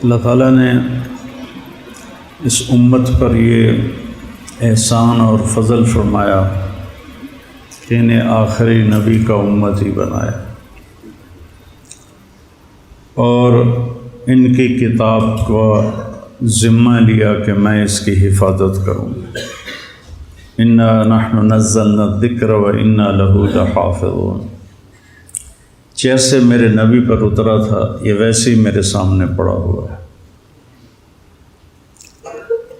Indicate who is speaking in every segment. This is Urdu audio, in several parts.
Speaker 1: اللہ تعالیٰ نے اس امت پر یہ احسان اور فضل فرمایا کہ انہیں آخری نبی کا امت ہی بنایا اور ان کی کتاب کو ذمہ لیا کہ میں اس کی حفاظت کروں۔ انا نحن نزلنا الذکر و انا لہ لحافظون۔ جیسے میرے نبی پر اترا تھا یہ ویسے ہی میرے سامنے پڑا ہوا ہے۔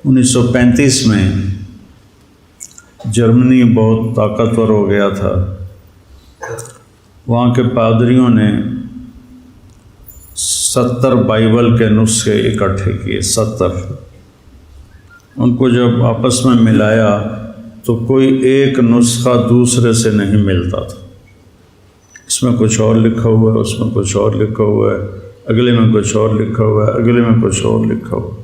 Speaker 1: 1935 میں جرمنی بہت طاقتور ہو گیا تھا۔ وہاں کے پادریوں نے 70 بائبل کے نسخے اکٹھے کیے، 70۔ ان کو جب آپس میں ملایا تو کوئی ایک نسخہ دوسرے سے نہیں ملتا تھا۔ اس میں کچھ اور لکھا ہوا ہے، اس میں کچھ اور لکھا ہوا ہے، اگلے میں کچھ اور لکھا ہوا ہے، اگلے میں کچھ اور لکھا ہوا ہے۔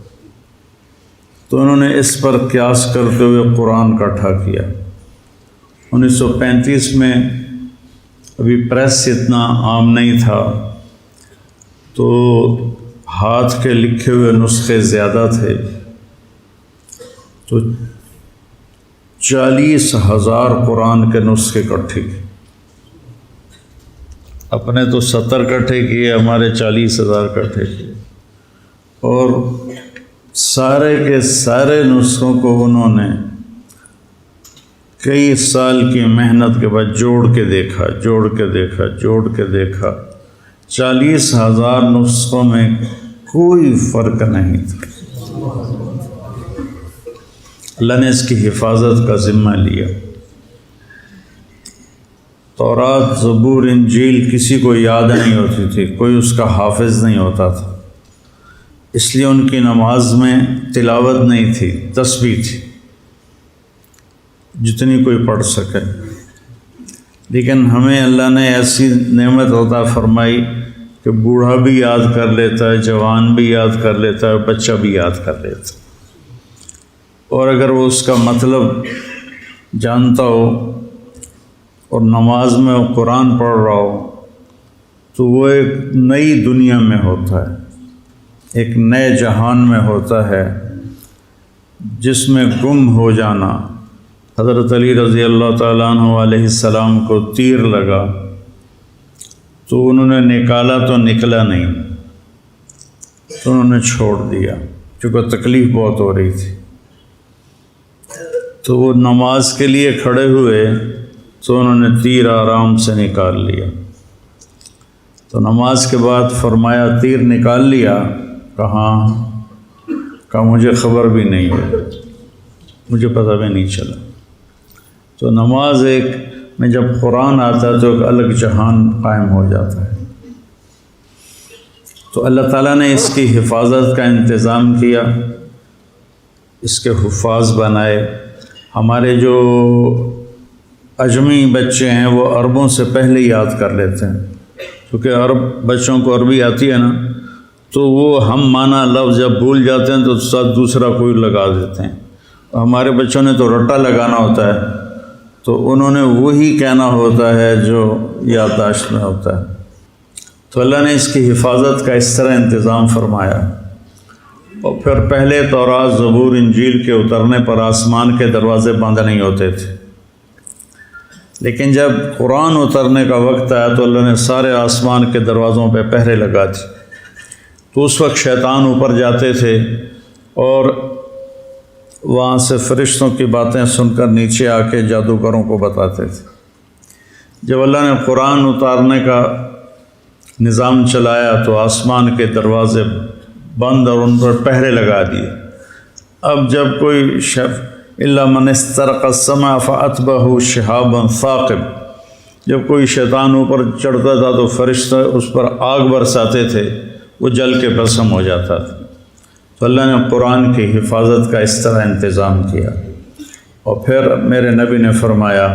Speaker 1: تو انہوں نے اس پر قیاس کرتے ہوئے قرآن اکٹھا کیا۔ 1935 میں ابھی پریس اتنا عام نہیں تھا تو ہاتھ کے لکھے ہوئے نسخے زیادہ تھے، تو 40,000 قرآن کے نسخے اکٹھے کیے۔ اپنے تو 70 اکٹھے کیے، ہمارے 40,000 اکٹھے کیے، اور سارے کے سارے نسخوں کو انہوں نے کئی سال کی محنت کے بعد جوڑ کے دیکھا، 40,000 نسخوں میں کوئی فرق نہیں تھا۔ اللہ نے اس کی حفاظت کا ذمہ لیا۔ تورات، زبور، انجیل کسی کو یاد نہیں ہوتی تھی، کوئی اس کا حافظ نہیں ہوتا تھا، اس لیے ان کی نماز میں تلاوت نہیں تھی، تسبیح تھی، جتنی کوئی پڑھ سکے۔ لیکن ہمیں اللہ نے ایسی نعمت عطا فرمائی کہ بوڑھا بھی یاد کر لیتا ہے، جوان بھی یاد کر لیتا ہے، بچہ بھی یاد کر لیتا ہے، اور اگر وہ اس کا مطلب جانتا ہو اور نماز میں وہ قرآن پڑھ رہا ہو تو وہ ایک نئی دنیا میں ہوتا ہے، ایک نئے جہان میں ہوتا ہے جس میں گم ہو جانا۔ حضرت علی رضی اللہ تعالیٰ عنہ علیہ السلام کو تیر لگا تو انہوں نے نکالا تو نکلا نہیں، تو انہوں نے چھوڑ دیا کیونکہ تکلیف بہت ہو رہی تھی۔ تو وہ نماز کے لیے کھڑے ہوئے تو انہوں نے تیر آرام سے نکال لیا۔ تو نماز کے بعد فرمایا تیر نکال لیا؟ کہاں؟ کہا مجھے خبر بھی نہیں ہے، مجھے پتہ بھی نہیں چلا۔ تو نماز ایک میں جب قرآن آتا ہے تو ایک الگ جہان قائم ہو جاتا ہے۔ تو اللہ تعالیٰ نے اس کی حفاظت کا انتظام کیا، اس کے حفاظ بنائے۔ ہمارے جو اجمی بچے ہیں وہ عربوں سے پہلے یاد کر لیتے ہیں، کیونکہ عرب بچوں کو عربی آتی ہے نا، تو وہ ہم مانا لفظ جب بھول جاتے ہیں تو ساتھ دوسرا کوئی لگا دیتے ہیں۔ ہمارے بچوں نے تو رٹا لگانا ہوتا ہے، تو انہوں نے وہی کہنا ہوتا ہے جو یادداشت میں ہوتا ہے۔ تو اللہ نے اس کی حفاظت کا اس طرح انتظام فرمایا۔ اور پھر پہلے تورات، زبور، انجیل کے اترنے پر آسمان کے دروازے بند نہیں ہوتے تھے، لیکن جب قرآن اترنے کا وقت آیا تو اللہ نے سارے آسمان کے دروازوں پہ پہرے لگا دی۔ تو اس وقت شیطان اوپر جاتے تھے اور وہاں سے فرشتوں کی باتیں سن کر نیچے آ کے جادوگروں کو بتاتے تھے۔ جب اللہ نے قرآن اتارنے کا نظام چلایا تو آسمان کے دروازے بند اور ان پر پہرے لگا دیے۔ اب جب کوئی الا من استرق السماء فاتبعه شهاب ثاقب، جب کوئی شیطان اوپر چڑھتا تھا تو فرشتے اس پر آگ برساتے تھے، وہ جل کے بھسم ہو جاتا تھا۔ تو اللہ نے قرآن کی حفاظت کا اس طرح انتظام کیا۔ اور پھر میرے نبی نے فرمایا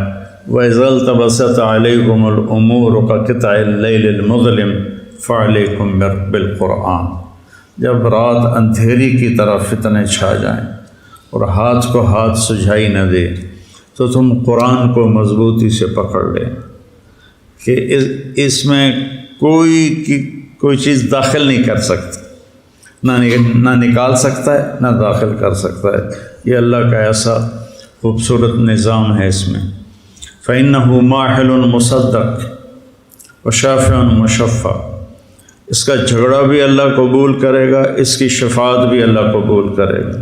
Speaker 1: وَإِذَا الْتَبَسَتْ عَلَيْكُمُ الْأُمُورُ كَقِطْعِ اللَّيْلِ الْمُظْلِمِ فَعَلَيْكُمْ بِالْقُرْآنِ۔ جب رات اندھیری کی طرح فتنے چھا جائیں اور ہاتھ کو ہاتھ سجھائی نہ دے تو تم قرآن کو مضبوطی سے پکڑ لیں کہ اس میں کوئی چیز داخل نہیں کر سکتی، نہ نکال سکتا ہے نہ داخل کر سکتا ہے۔ یہ اللہ کا ایسا خوبصورت نظام ہے اس میں۔ فَإِنَّهُ مَاحِلٌ مُصَدَّقٌ وَشَافِعٌ مُشَفَّعٌ، اس کا جھگڑا بھی اللہ قبول کرے گا، اس کی شفاعت بھی اللہ قبول کرے گا۔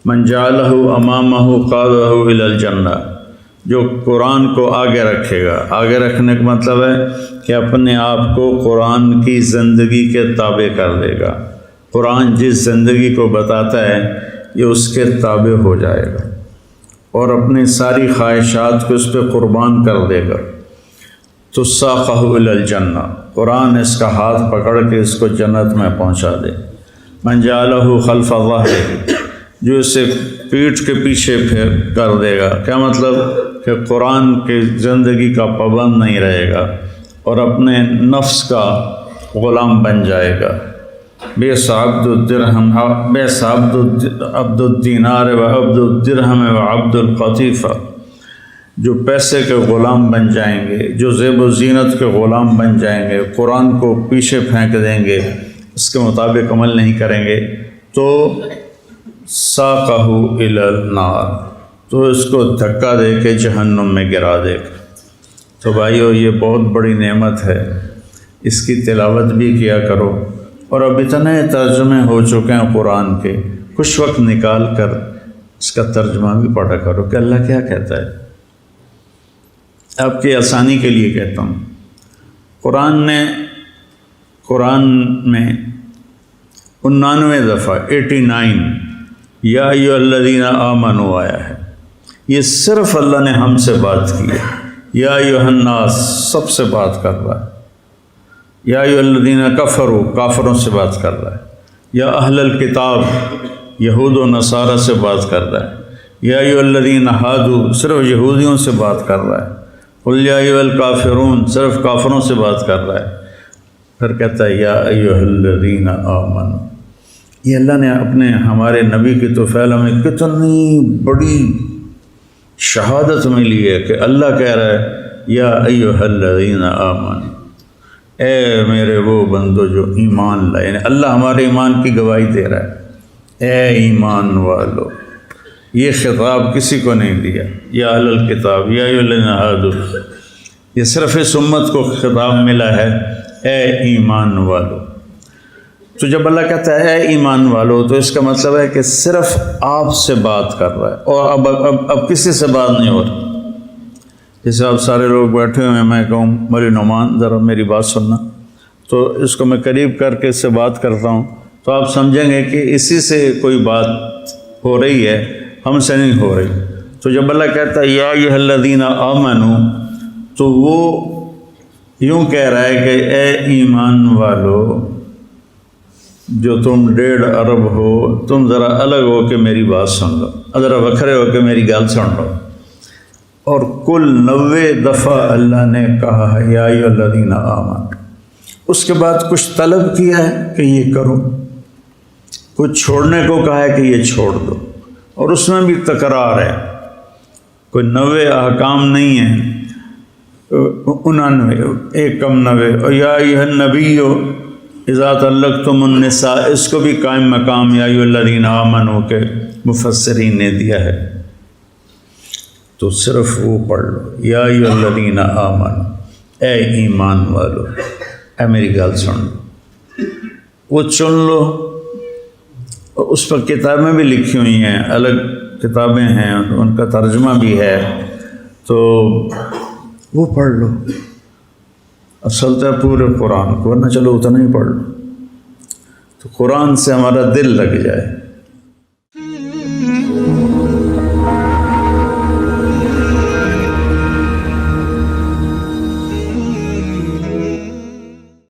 Speaker 1: مَنْ جَعَلَهُ أَمَامَهُ قَادَهُ إِلَى الْجَنَّةِ، جو قرآن کو آگے رکھے گا۔ آگے رکھنے کا مطلب ہے کہ اپنے آپ کو قرآن کی زندگی کے تابع کر دے گا۔ قرآن جس زندگی کو بتاتا ہے یہ اس کے تابع ہو جائے گا اور اپنی ساری خواہشات کو اس پہ قربان کر دے گا۔ تو ساقہ الی الجنہ، قرآن اس کا ہاتھ پکڑ کے اس کو جنت میں پہنچا دے۔ من جعلہ خلف ظہرہ، جو اسے پیٹھ کے پیچھے پھیر کر دے گا۔ کیا مطلب کہ قرآن کی زندگی کا پابند نہیں رہے گا اور اپنے نفس کا غلام بن جائے گا۔ بئس عبد الدرہم، بئس عبد الدینار و عبد الدرہم و عبد القطیفہ، جو پیسے کے غلام بن جائیں گے، جو زیب و زینت کے غلام بن جائیں گے، قرآن کو پیچھے پھینک دیں گے، اس کے مطابق عمل نہیں کریں گے، تو ساقہ الی النار، تو اس کو دھکا دے کے جہنم میں گرا دے گا۔ تو بھائیو، یہ بہت بڑی نعمت ہے، اس کی تلاوت بھی کیا کرو۔ اور اب اتنے ترجمے ہو چکے ہیں قرآن کے، کچھ وقت نکال کر اس کا ترجمہ بھی پڑھا کرو کہ اللہ کیا کہتا ہے۔ آپ کی آسانی کے لیے کہتا ہوں، قرآن میں 99 دفعہ 89 یا ایھا الذین آمنوا آیا ہے۔ یہ صرف اللہ نے ہم سے بات کی ہے۔ یا ایھا الناس سب سے بات کر رہا ہے۔ یا ایھا الذین کفروا کافروں سے بات کر رہا ہے۔ یا اہل الکتاب یہود و نصارہ سے بات کر رہا ہے۔ یا ایھا الذین ہادوا صرف یہودیوں سے بات کر رہا ہے۔ قل یا ایھا الکافرون صرف کافروں سے بات کر رہا ہے۔ پھر کہتا ہے یا ایھا الذین آمنوا۔ یہ اللہ نے ہمارے نبی کی توفیل ہمیں کتنی بڑی شہادت ملی ہے کہ اللہ کہہ رہا ہے یا ایھا الذین آمنوا، اے میرے وہ بندو جو ایمان لائے، یعنی اللہ ہمارے ایمان کی گواہی دے رہا ہے، اے ایمان والو۔ یہ خطاب کسی کو نہیں دیا، یا اہل الکتاب یا ایھا الذین ہادوا، یہ صرف اس امت کو خطاب ملا ہے، اے ایمان والو۔ تو جب اللہ کہتا ہے اے ایمان والو، تو اس کا مطلب ہے کہ صرف آپ سے بات کر رہا ہے، اور اب کسی سے بات نہیں ہو رہی۔ جیسے آپ سارے لوگ بیٹھے ہوئے ہیں، میں کہوں مولی نعمان ذرا میری بات سننا، تو اس کو میں قریب کر کے اس سے بات کرتا ہوں، تو آپ سمجھیں گے کہ اسی سے کوئی بات ہو رہی ہے، ہم سے نہیں ہو رہی۔ تو جب اللہ کہتا ہے یا ایھا الذین آمنوا، تو وہ یوں کہہ رہا ہے کہ اے ایمان والو جو تم 1.5 ارب ہو، تم ذرا الگ ہو کے میری بات سن لو، ذرا وکھرے ہو کے میری گل سن لو۔ اور کل 90 دفعہ اللہ نے کہا ہے یا ایھا الذین آمنوا، اس کے بعد کچھ طلب کیا ہے کہ یہ کرو، کچھ چھوڑنے کو کہا ہے کہ یہ چھوڑ دو، اور اس میں بھی تکرار ہے، کوئی 90 احکام نہیں ہیں، 99 ایک کم 90۔ اور یا ایھا النبی اذا طلقتم النساء، اس کو بھی قائم مقام یا ایھا الذین آمنوا کے مفسرین نے دیا ہے۔ تو صرف وہ پڑھ لو یا ایھا الذین آمنوا، اے ایمان والو، اے میری گل سن لو، وہ چن لو۔ اور اس پر کتابیں بھی لکھی ہوئی ہیں، الگ کتابیں ہیں، ان کا ترجمہ بھی ہے، تو وہ پڑھ لو۔ اصل تو پورے قرآن کو، ورنہ چلو اتنا ہی پڑھ لو، تو قرآن سے ہمارا دل لگ جائے۔